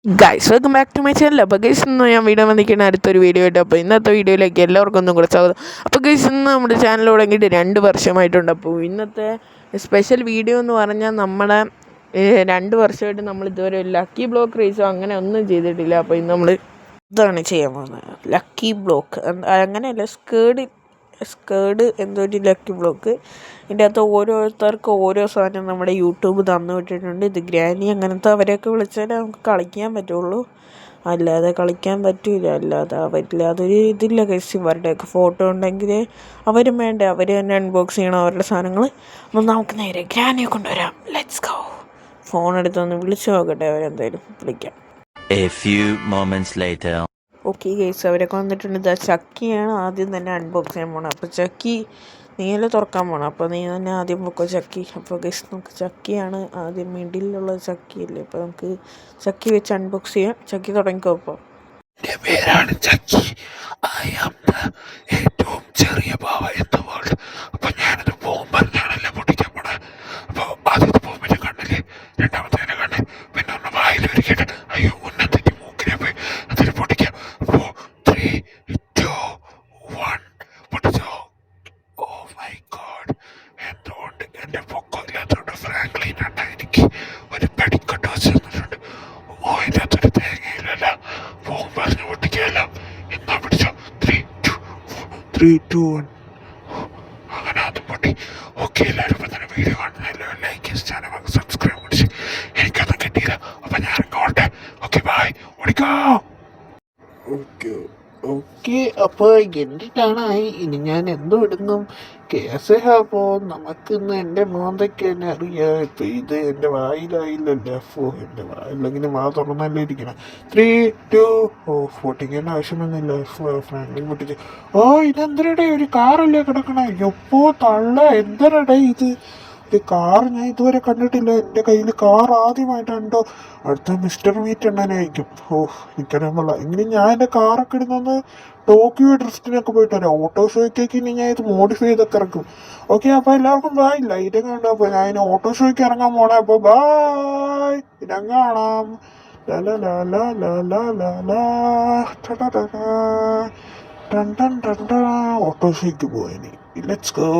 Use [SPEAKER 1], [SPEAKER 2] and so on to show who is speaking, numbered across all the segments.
[SPEAKER 1] Guys welcome back to my channel. അപ്പോൾ guys ഇന്ന് ഞാൻ വീഡിയോ വന്നിരിക്കുന്ന അടുത്തൊരു വീഡിയോ ആയിട്ട്. അപ്പോൾ ഇന്നത്തെ വീഡിയോയിലേക്ക് എല്ലാവർക്കും ഒന്നും കൂടെ സ്വാഗതം. അപ്പോൾ ഗൈസ് ഇന്ന് നമ്മുടെ ചാനൽ തുടങ്ങിയിട്ട് 2 വർഷമായിട്ടുണ്ട്. അപ്പോൾ ഇന്നത്തെ സ്പെഷ്യൽ വീഡിയോ എന്ന് പറഞ്ഞാൽ നമ്മുടെ 2 വർഷമായിട്ട് നമ്മൾ ഇതുവരെ ലക്കി ബ്ലോക്ക് റേസോ അങ്ങനെ ഒന്നും ചെയ്തിട്ടില്ല. അപ്പോൾ ഇന്ന് നമ്മൾ ഇതാണ് ചെയ്യാൻ പോകുന്നത്, ലക്കി ബ്ലോക്ക്. അങ്ങനെയല്ല, സ്കേഡ് എന്തോ ഒരു ലക്കി ബ്ലോക്ക്. ഇതിൻ്റെ അകത്ത് ഓരോരുത്തർക്ക് ഓരോ സാധനം നമ്മുടെ യൂട്യൂബ് തന്നു വിട്ടിട്ടുണ്ട്. ഇത് ഗ്രാനി അങ്ങനത്തെ അവരെയൊക്കെ വിളിച്ചാലേ നമുക്ക് കളിക്കാൻ പറ്റുള്ളൂ, അല്ലാതെ കളിക്കാൻ പറ്റില്ല. അതൊരു ഇതില്ല കഴിച്ച്. ഇവരുടെയൊക്കെ ഫോട്ടോ ഉണ്ടെങ്കിൽ അവരും വേണ്ടേ, അവർ തന്നെ അൺബോക്സ് ചെയ്യണം അവരുടെ സാധനങ്ങൾ. അപ്പം നമുക്ക് നേരെ ഗ്രാനിയെ കൊണ്ടുവരാം. Let's go. ഫോൺ എടുത്തൊന്ന് വിളിച്ചു നോക്കട്ടെ, അവരെന്തായാലും വിളിക്കാം. ഓക്കെ ഗൈസ്, അവരൊക്കെ വന്നിട്ടുണ്ട്. ഇതാ ചക്കിയാണ് ആദ്യം തന്നെ അൺബോക്സ് ചെയ്യാൻ പോകണം. അപ്പോൾ ചക്കി നീല തുറക്കാൻ പോകണം. അപ്പോൾ നീ തന്നെ ആദ്യം പൊക്കോ ചക്കി. അപ്പോൾ ഗൈസ് നമുക്ക് ചക്കിയാണ് ആദ്യം, മിഡിലുള്ള ചക്കിയല്ലേ. അപ്പോൾ നമുക്ക് ചക്കി വെച്ച് അൺബോക്സ് ചെയ്യാം. ചക്കി തുടങ്ങിക്കോ. അപ്പോൾ
[SPEAKER 2] എൻ്റെ പേരാണ് ചക്കി. ഐ ആം ദ ഏറ്റവും ചെറിയ പാവ ഇൻ ദ വേൾഡ്. അപ്പോൾ ഞാനത് ബോംബറിഞ്ഞാണല്ലേ പൊട്ടിക്കാൻ പോണേ. അപ്പോൾ ആദ്യത്തെ ബോംബിനെ കണ്ണില്, രണ്ടാമത്തേനെ കണ്ണ്, പിന്നെ ഒന്ന് വായിലൊരുക്കിയിട്ട് അയ്യോ ഉന്നതെറ്റി മൂക്കിനെ പോയി അതിൽ പൊട്ടിക്കാം. അപ്പോൾ 3, 2, 1 പൊട്ടിച്ചോ. ഓ മൈ ഗോഡ്, എന്തുകൊണ്ട് എൻ്റെ പൊക്കമില്ലാത്തതുകൊണ്ട് ഫ്രാങ്ക്ലിൻ അണ്ണ എനിക്ക് ഒരു പെടിക്കട്ട് വെച്ച് തന്നിട്ടുണ്ട്. ഓ ഇതിനകത്തൊരു തേങ്ങയില്ലല്ല, പോകും പറഞ്ഞ് പൊട്ടിക്കുകയല്ല. എന്നാ പിടിച്ചോ. 3, 2, 1 അങ്ങനെ അത് പൊട്ടി. ഓക്കെ, എല്ലാവരും ഇപ്പം തന്നെ വീഡിയോ കാണുന്നല്ലോ, ലൈക്ക് ചാനൽ സബ്സ്ക്രൈബ് അടിച്ച്. എനിക്കൊന്നും കിട്ടിയില്ല, അപ്പം ഞാൻ ഇറങ്ങോട്ടെ. ഓക്കെ ബൈ, ഓടിക്കോ. ഓക്കെ അപ്പോൾ എന്നിട്ടാണ് ഇനി ഞാൻ എന്തോ ഇടുന്നു കേസ്. അപ്പോൾ നമുക്കിന്ന് എൻ്റെ മോന്തയ്ക്ക് തന്നെ അറിയാം. ഇപ്പം ഇത് എൻ്റെ വായിലായില്ലല്ലോ. എൻ്റെ വായിലെങ്കിലും വാ തുറന്നല്ലേ ഇരിക്കണം. 3, 2 പൊട്ടിക്കേണ്ട ആവശ്യമൊന്നുമില്ല. ഫ്രാങ്ക്ലിൻ പൊട്ടിച്ച്. ഇതെന്തരടെ ഒരു കാറല്ലേ കിടക്കണേ. എപ്പോ തള്ള, എന്തരടെ ഇത് ഒരു കാർ? ഞാൻ ഇതുവരെ കണ്ടിട്ടില്ല. എൻ്റെ കയ്യിൽ കാർ ആദ്യമായിട്ടുണ്ടോ. അടുത്ത മിസ്റ്റർ മീറ്റ് എണ്ണനായിരിക്കും. എനിക്കറിയാൻ ഇങ്ങനെ ഞാൻ എൻ്റെ കാറൊക്കെ ഇടുന്നത് ടോക്കിയോ ഡ്രിഫ്റ്റിനൊക്കെ പോയിട്ട് വരാം. ഓട്ടോ ഷോയ്ക്കേക്ക് ഇനി ഞാൻ ഇത് മോഡിഫൈ ചെയ്തൊക്കെ ഇറക്കും. ഓക്കെ, അപ്പോൾ എല്ലാവർക്കും ബായ്. ലൈറ്റൊക്കെ ഉണ്ട്. അപ്പോൾ ഞാൻ ഇനി ഓട്ടോ ഷോയ്ക്ക് ഇറങ്ങാൻ പോണേ. അപ്പോൾ ബായ്, ഇനം കാണാം. ഓട്ടോ ഷോയ്ക്ക് പോയിനി. Let's go.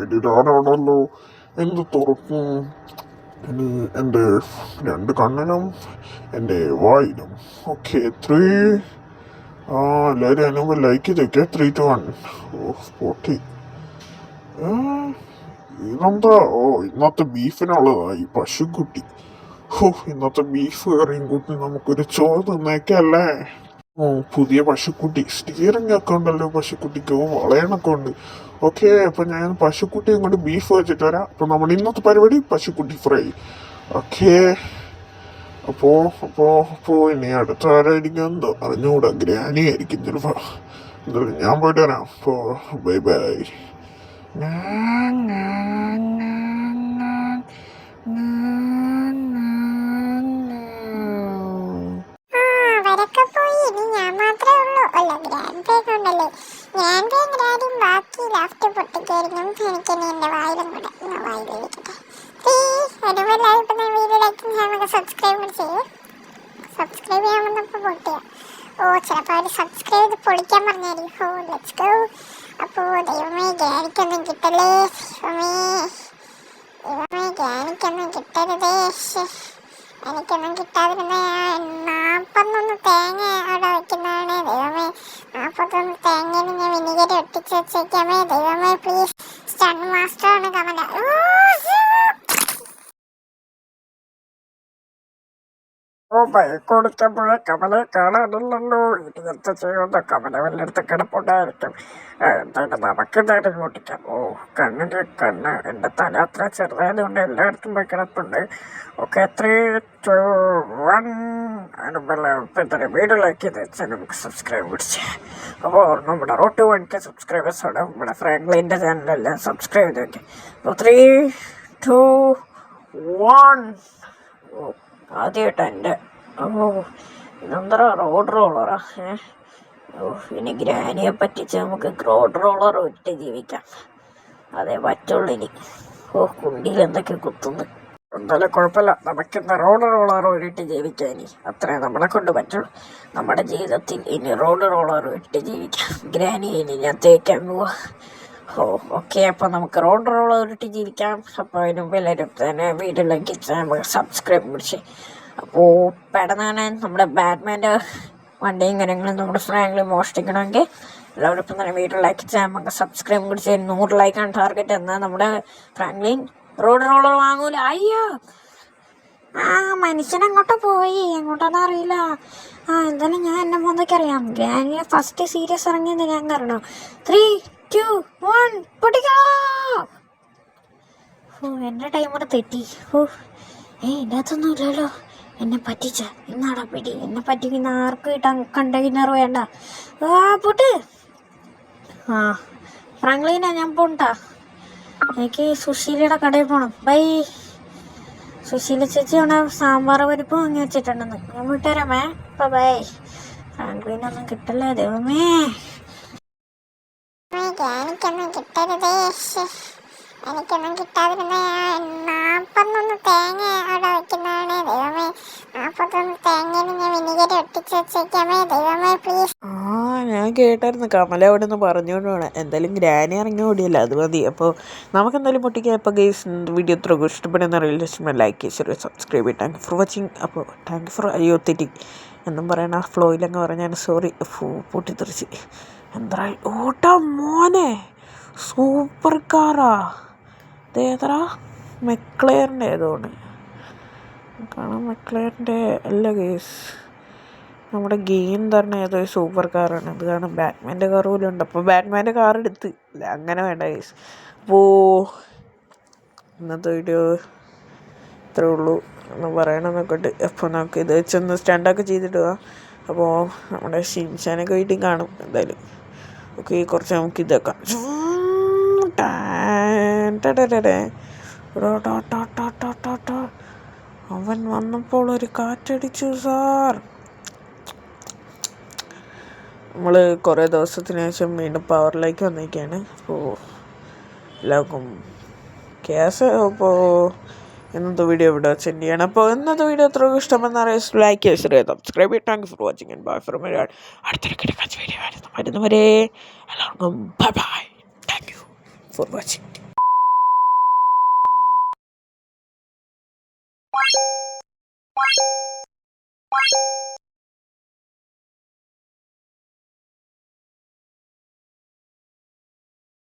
[SPEAKER 2] ഇനി ഞാനാണല്ലോ എന്ത് തുറക്കും. ഇനി എൻ്റെ 2 കണ്ണിനും എൻ്റെ വായിലും. ഓക്കെ 3. എല്ലാവരും അതിനുമ്പ് ലൈക്ക് ചെയ്തേക്കെ. 3, 2, 1 പൊട്ടി. ഇതെന്താ? ഇന്നത്തെ ബീഫിനുള്ളതായി പശുക്കുട്ടി. ഇന്നത്തെ ബീഫ് കറിയും കൂട്ടി നമുക്കൊരു ചോറ് തിന്നേക്കല്ലേ. പുതിയ പശുക്കുട്ടി സ്റ്റിയറിംഗ് ഒക്കെ ഉണ്ടല്ലോ പശുക്കുട്ടിക്ക്. വളയണൊക്കെ ഉണ്ട്. ഓക്കെ, അപ്പം ഞാൻ പശുക്കുട്ടിയും കൊണ്ട് ബീഫ് വെച്ചിട്ട് വരാം. അപ്പം നമ്മുടെ ഇന്നത്തെ പരിപാടി പശുക്കുട്ടി ഫ്രൈ. ഓക്കെ, അപ്പോൾ ഇനി അടുത്ത ആരായിരിക്കും എന്തോ അറിഞ്ഞുകൂടാ. ഗ്രാനി ആയിരിക്കും ചിലപ്പോൾ. എന്തായാലും ഞാൻ പോയിട്ട് വരാം. അപ്പോൾ ബൈ ബൈ.
[SPEAKER 3] സബ്സ്ക്രൈബ് ചെയ്യാൻ വന്നപ്പോൾ പൊട്ടിയ. ചിലപ്പോൾ അവർ സബ്സ്ക്രൈബ് ചെയ്ത് പൊളിക്കാൻ പറഞ്ഞായിരിക്കും. Let's go. അപ്പോൾ ദൈവമേ ഗ്യാനിക്കൊന്നും കിട്ടല്ലേ. ദൈവമേ ഗ്യാനിക്കൊന്നും കിട്ടരുതേ. എനിക്കൊന്നും കിട്ടാതിരുന്ന 41 തേങ്ങ അവിടെ വയ്ക്കുന്നതാണ്. ദൈവമേ, 41 തേങ്ങയിൽ ഞാൻ വിനിഗർ ഒട്ടിച്ച് വെച്ചേക്കാമേ. ദൈവമേ പ്ലീസ്. സ്റ്റൺ മാസ്റ്ററാണ് കമല.
[SPEAKER 4] കൊടുത്തപ്പോഴേ കമലെ കാണാനില്ലല്ലോ. ഇനിയത്തെ ചെയ്യുന്ന കമല വല്ലയിടത്ത് കിടപ്പുണ്ടായിരിക്കും. എന്തായാലും നമുക്ക് എന്തായാലും കൂട്ടിക്കാം. കണ്ണിൻ്റെ കണ്ണ് എൻ്റെ തല അത്ര ചെറുതായതുകൊണ്ട് എല്ലായിടത്തും പോയി കിടപ്പുണ്ട്. ഓക്കെ 3, 2, 1 അതിനുമ്പല്ല വീഡിയോയിലേക്ക് വെച്ചാൽ നമുക്ക് സബ്സ്ക്രൈബ് പിടിച്ച്. അപ്പോൾ നമ്മുടെ റോട്ട് 1K സബ്സ്ക്രൈബേഴ്സോടെ നമ്മുടെ ഫ്രാങ്ക്ലിൻ്റെ ചാനലെല്ലാം സബ്സ്ക്രൈബ് ചെയ്ത് വയ്ക്കും. അപ്പോൾ 3, 2, 1 ആദ്യമായിട്ട് എൻ്റെ ഇതെന്താ റോഡ് റോളറാ. ഇനി ഗ്രാനിയെ പറ്റിച്ച് നമുക്ക് റോഡ് റോളർ വിറ്റ് ജീവിക്കാം. അതേ പറ്റുള്ളൂ ഇനി. കുണ്ടിയിൽ എന്തൊക്കെ കുത്തുന്നു. എന്തായാലും കുഴപ്പമില്ല, നമുക്കിന്ന് റോഡ് റോളർ ഇട്ട് ജീവിക്കാൻ അത്രേ നമ്മളെ കൊണ്ട് പറ്റുള്ളൂ. നമ്മുടെ ജീവിതത്തിൽ ഇനി റോഡ് റോളർ ഇട്ട് ജീവിക്കാം. ഗ്രാനി ഇനി ഞാൻ തേക്കാൻ പോവാ. ഓക്കെ, അപ്പോൾ നമുക്ക് റോഡ് റോളർ ഇട്ട് ജീവിക്കാം. അപ്പോൾ അതിന് മുമ്പ് എല്ലാവരും തന്നെ വീട്ടിലേക്ക് നമുക്ക് സബ്സ്ക്രൈബ് പിടിച്ച്. അപ്പോൾ പെട്ടെന്ന് നമ്മുടെ ബാറ്റ്മാൻ്റെ വണ്ടിയും കാര്യങ്ങളും നമ്മുടെ ഫ്രാങ്ക്ലിൻ മോഷ്ടിക്കണമെങ്കിൽ എല്ലാവരും ഇപ്പം തന്നെ വീട്ടിലേക്ക് നമുക്ക് സബ്സ്ക്രൈബ് പിടിച്ച് 100 ലൈക്കാണ് ടാർഗറ്റ്. എന്നാൽ നമ്മുടെ ഫ്രാങ്ക്ലിൻ റോഡ് റോളർ വാങ്ങൂല. അയ്യോ, മനുഷ്യനെങ്ങോട്ട് പോയി, എങ്ങോട്ടാന്ന് അറിയില്ല. എന്തായാലും ഞാൻ എൻ്റെ മോന്തൊക്കെ അറിയാം. ഗ്രാനിയെ ഫസ്റ്റ് സീരിയസ് ഇറങ്ങിയത് ഞാൻ കാരണം. 3, 2, 1 പൊട്ടിക്കോ. എൻ്റെ ടൈമോടെ തെറ്റി. എൻ്റെ അകത്തൊന്നും ഇല്ലല്ലോ. എന്നെ പറ്റിച്ച ഇന്നാടാ പിടി. എന്നെ പറ്റിക്കുന്ന ആർക്ക് കിട്ടാൻ കണ്ടെയ്നർ വേണ്ട. പൊട്ട്. ഫ്രാങ്ക്ലിനാ, ഞാൻ പോണ്ടാ. എനിക്ക് സുശീലയുടെ കടയിൽ പോകണം. ബൈ. സുശീല ചേച്ചി അവിടെ സാമ്പാർ പരിപ്പ് വാങ്ങി വെച്ചിട്ടുണ്ടെന്ന്. ഞാൻ വിട്ടുതരാമേ. ഇപ്പം ബൈ. ഫ്രാങ്ക്ലിനൊന്നും കിട്ടല്ലേ ദൈവമേ.
[SPEAKER 3] എനിക്കൊന്നും കിട്ടരുതേ. എനിക്കൊന്നും കിട്ടാതിരുന്ന 41 തേങ്ങ അവിടെ വെക്കുന്നതാണ്. ദൈവമേ, 41 തേങ്ങയിൽ ഞാൻ വിനിഗർ ഒട്ടിച്ച് വെച്ചേക്കാമേ. ദൈവമേ പ്ലീസ്.
[SPEAKER 1] ഞാൻ കേട്ടായിരുന്നു കമല അവിടെ നിന്ന് പറഞ്ഞുകൊണ്ട് വേണം. എന്തായാലും ഗ്രാനി ഇറങ്ങി ഓടിയല്ല, അത് മതി. അപ്പോൾ നമുക്ക് എന്തായാലും പൊട്ടിക്കാം. ഇപ്പോൾ ഗൈസ് വീഡിയോ എത്ര ഇഷ്ടപ്പെടുന്ന അറിയില്ല. ലൈക്ക് ചെയ്ത് സബ്സ്ക്രൈബ് ചെയ്യും. Thank you for watching. അപ്പോൾ താങ്ക് യു ഫോർ തെറ്റി എന്നും പറയണ ഫ്ലോയിലങ്ങ് പറഞ്ഞാൽ സോറി. പൊട്ടിത്തെറിച്ച് എന്തായി ഓട്ടാ മോനെ. സൂപ്പർ കാറാ. ഇതേതറാ? മെക്ലെയറിൻ്റെ ഏതോണ് കാണാം. മെക്ലെയറിൻ്റെ അല്ല ഗൈസ്, നമ്മുടെ ഗെയിം തരണ ഏതോ സൂപ്പർ കാറാണ്. അത് കാണാം. ബാറ്റ്മാൻ്റെ കാർ പോലും ഉണ്ട്. അപ്പോൾ ബാറ്റ്മാൻ്റെ കാർ എടുത്ത് അല്ല, അങ്ങനെ വേണ്ട ഗൈസ്. അപ്പോൾ ഇന്നത്തെ വീഡിയോ ഇത്രേ ഉള്ളൂ എന്ന് പറയണമെന്നൊക്കെ ഉണ്ട്. അപ്പോൾ നമുക്ക് ഇത് വെച്ചൊന്ന് സ്റ്റാൻഡൊക്കെ ചെയ്തിടുക. അപ്പോൾ നമ്മുടെ ഷിൻഷാനൊക്കെ വീട്ടിൽ കാണും എന്തായാലും. ഓക്കെ, കുറച്ച് നമുക്ക് ഇതാക്കാം. അവൻ വന്നപ്പോൾ ഒരു കാറ്റടിച്ചു സാർ. നമ്മൾ കുറേ ദിവസത്തിന് ശേഷം വീണ്ടും പവറിലേക്ക് വന്നിരിക്കുകയാണ്. അപ്പോൾ എല്ലാവർക്കും കേസ്. അപ്പോൾ ഇന്നത്തെ വീഡിയോ ഇവിടെ സെൻഡ് ചെയ്യണം. അപ്പോൾ ഇന്നത്തെ വീഡിയോ എത്ര ഇഷ്ടമെന്ന് ലൈക്ക് ചെയ്ത് സബ്സ്ക്രൈബ് ചെയ്യും. Thank you for watching and bye from അടുത്തൊരു കിടക്കാച്ച വീഡിയോ വരുന്നവരെ എല്ലാവർക്കും bye bye. Thank you for watching.